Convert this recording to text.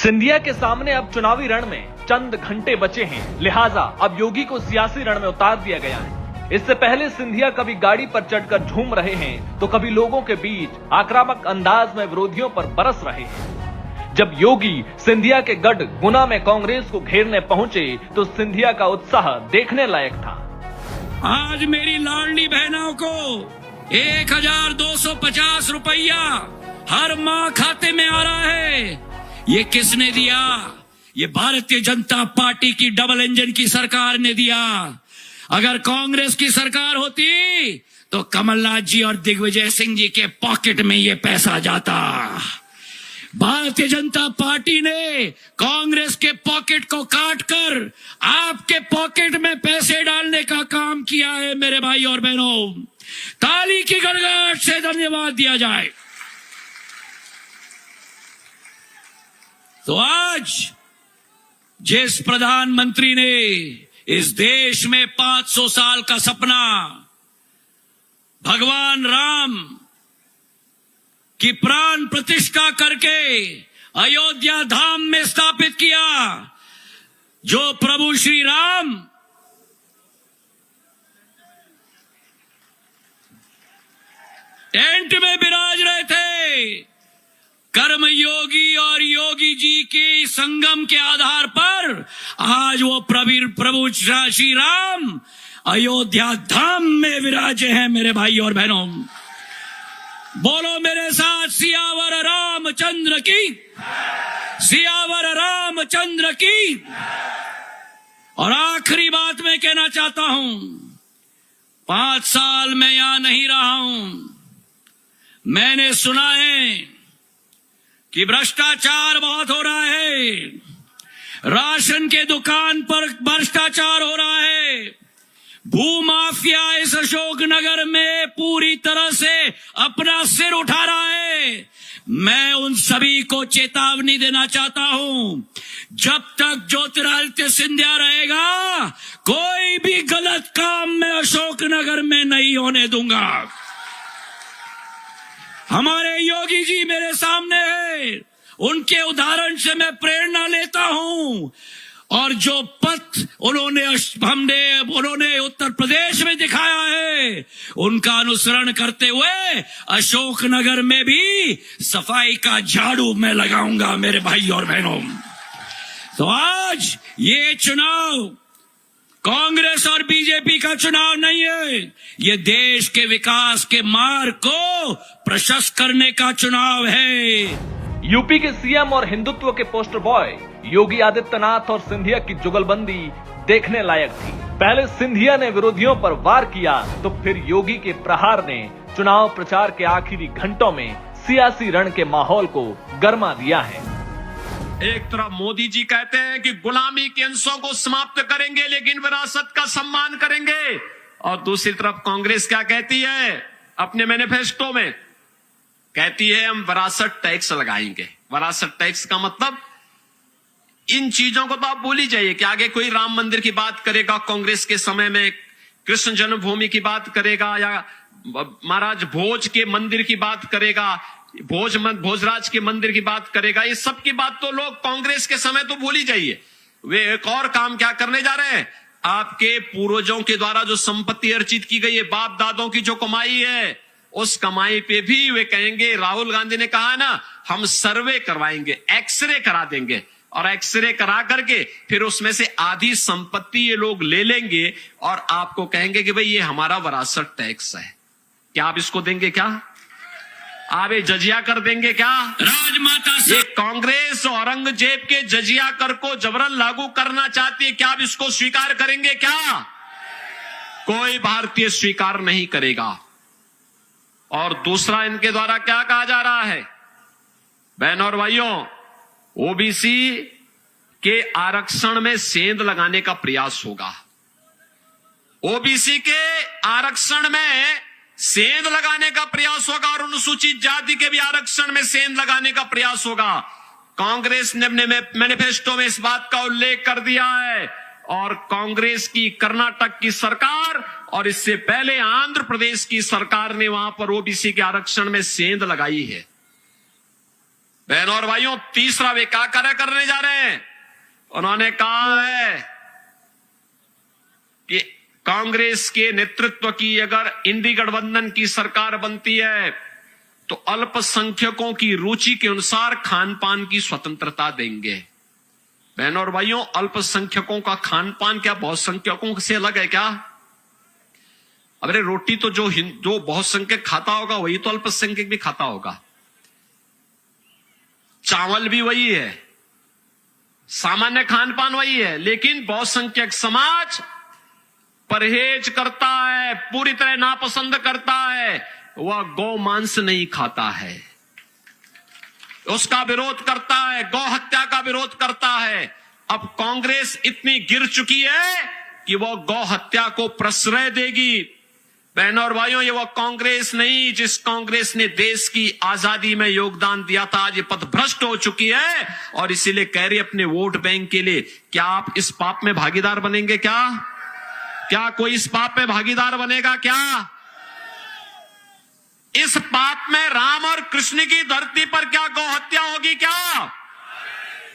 सिंधिया के सामने अब चुनावी रण में चंद घंटे बचे हैं, लिहाजा अब योगी को सियासी रण में उतार दिया गया है। इससे पहले सिंधिया कभी गाड़ी पर चढ़कर झूम रहे हैं तो कभी लोगों के बीच आक्रामक अंदाज में विरोधियों पर बरस रहे हैं। जब योगी सिंधिया के गढ़ गुना में कांग्रेस को घेरने पहुंचे तो सिंधिया का उत्साह देखने लायक था। आज मेरी लाडली बहनों को 1250 रुपया हर माह खाते में आ रहा है। ये किसने दिया? ये भारतीय जनता पार्टी की डबल इंजन की सरकार ने दिया। अगर कांग्रेस की सरकार होती तो कमलनाथ जी और दिग्विजय सिंह जी के पॉकेट में ये पैसा जाता। भारतीय जनता पार्टी ने कांग्रेस के पॉकेट को काटकर आपके पॉकेट में पैसे डालने का काम किया है। मेरे भाई और बहनों, ताली की गड़गड़ाहट से धन्यवाद दिया जाए। तो आज जिस प्रधानमंत्री ने इस देश में 500 साल का सपना भगवान राम की प्राण प्रतिष्ठा करके अयोध्या धाम में स्थापित किया, जो प्रभु श्री राम टेंट में विराज रहे थे, कर्म योगी और योगी जी के संगम के आधार पर आज वो प्रभु श्री राम अयोध्या धाम में विराजे हैं। मेरे भाई और बहनों, बोलो मेरे साथ, सियावर रामचंद्र की, सियावर रामचंद्र की। और आखिरी बात मैं कहना चाहता हूं, 5 साल मैं यहां नहीं रहा हूं, मैंने सुना है कि भ्रष्टाचार बहुत हो रहा है, राशन के दुकान पर भ्रष्टाचार हो रहा है, भूमाफिया इस अशोकनगर में पूरी तरह से अपना सिर उठा रहा है। मैं उन सभी को चेतावनी देना चाहता हूं, जब तक ज्योतिरादित्य सिंधिया रहेगा कोई भी गलत काम मैं अशोकनगर में नहीं होने दूंगा। हमारे योगी जी मेरे सामने है, उनके उदाहरण से मैं प्रेरणा लेता हूं। और जो पथ उन्होंने उत्तर प्रदेश में दिखाया है, उनका अनुसरण करते हुए अशोकनगर में भी सफाई का झाड़ू मैं लगाऊंगा। मेरे भाई और बहनों, तो आज ये चुनाव कांग्रेस और बीजेपी का चुनाव नहीं है, ये देश के विकास के मार्ग को प्रशस्त करने का चुनाव है। यूपी के सीएम और हिंदुत्व के पोस्टर बॉय योगी आदित्यनाथ और सिंधिया की जुगलबंदी देखने लायक थी। पहले सिंधिया ने विरोधियों पर वार किया तो फिर योगी के प्रहार ने चुनाव प्रचार के आखिरी घंटों में सियासी रण के माहौल को गरमा दिया है। एक तरफ मोदी जी कहते हैं कि गुलामी के अंशों को समाप्त करेंगे लेकिन विरासत का सम्मान करेंगे, और दूसरी तरफ कांग्रेस क्या कहती है अपने मैनिफेस्टो में? कहती है हम विरासत टैक्स लगाएंगे। विरासत टैक्स का मतलब, इन चीजों को तो आप भूल ही जाइए कि आगे कोई राम मंदिर की बात करेगा कांग्रेस के समय में, कृष्ण जन्मभूमि की बात करेगा, या महाराज भोज के मंदिर की बात करेगा, भोजराज के मंदिर की बात करेगा। ये सब की बात तो लोग कांग्रेस के समय तो भूल ही जाइए। वे एक और काम क्या करने जा रहे हैं? आपके पूर्वजों के द्वारा जो संपत्ति अर्जित की गई है, बाप दादों की जो कमाई है, उस कमाई पे भी वे कहेंगे, राहुल गांधी ने कहा ना, हम सर्वे करवाएंगे, एक्सरे करा देंगे, और एक्सरे करा करके फिर उसमें से आधी संपत्ति ये लोग ले लेंगे और आपको कहेंगे कि भाई ये हमारा विरासत टैक्स है। क्या आप इसको देंगे? क्या आप ये जजिया कर देंगे? क्या राजमाता से ये कांग्रेस औरंगजेब के जजिया कर को जबरन लागू करना चाहती है, क्या आप इसको स्वीकार करेंगे? क्या कोई भारतीय स्वीकार नहीं करेगा। और दूसरा, इनके द्वारा क्या कहा जा रहा है? बहनों और भाइयों, ओबीसी के आरक्षण में सेंध लगाने का प्रयास होगा। ओबीसी के आरक्षण में सेंध लगाने का प्रयास होगा और अनुसूचित जाति के भी आरक्षण में सेंध लगाने का प्रयास होगा। कांग्रेस ने अपने मैनिफेस्टो में इस बात का उल्लेख कर दिया है, और कांग्रेस की कर्नाटक की सरकार और इससे पहले आंध्र प्रदेश की सरकार ने वहां पर ओबीसी के आरक्षण में सेंध लगाई है। बहनों और भाइयों, तीसरा वे क्या कार्य करने जा रहे हैं? उन्होंने कहा है कि कांग्रेस के नेतृत्व की अगर इंडी गठबंधन की सरकार बनती है तो अल्पसंख्यकों की रुचि के अनुसार खान पान की स्वतंत्रता देंगे। बहनों और भाइयों, अल्पसंख्यकों का खान पान क्या बहुसंख्यकों से अलग है क्या? अरे रोटी तो जो बहुसंख्यक खाता होगा वही तो अल्पसंख्यक भी खाता होगा। चावल भी वही है, सामान्य खान पान वही है, लेकिन बहुसंख्यक समाज परहेज करता है, पूरी तरह नापसंद करता है, वह गौ मांस नहीं खाता है, उसका विरोध करता है, गौ हत्या का विरोध करता है। अब कांग्रेस इतनी गिर चुकी है कि वह गौ हत्या को प्रश्रय देगी। बहनों और भाइयों, ये वह कांग्रेस नहीं जिस कांग्रेस ने देश की आजादी में योगदान दिया था, आज ये पथभ्रष्ट हो चुकी है और इसीलिए कह रही अपने वोट बैंक के लिए। क्या आप इस पाप में भागीदार बनेंगे? क्या कोई इस पाप में भागीदार बनेगा? क्या इस पाप में राम और कृष्ण की धरती पर क्या गौ हत्या होगी? क्या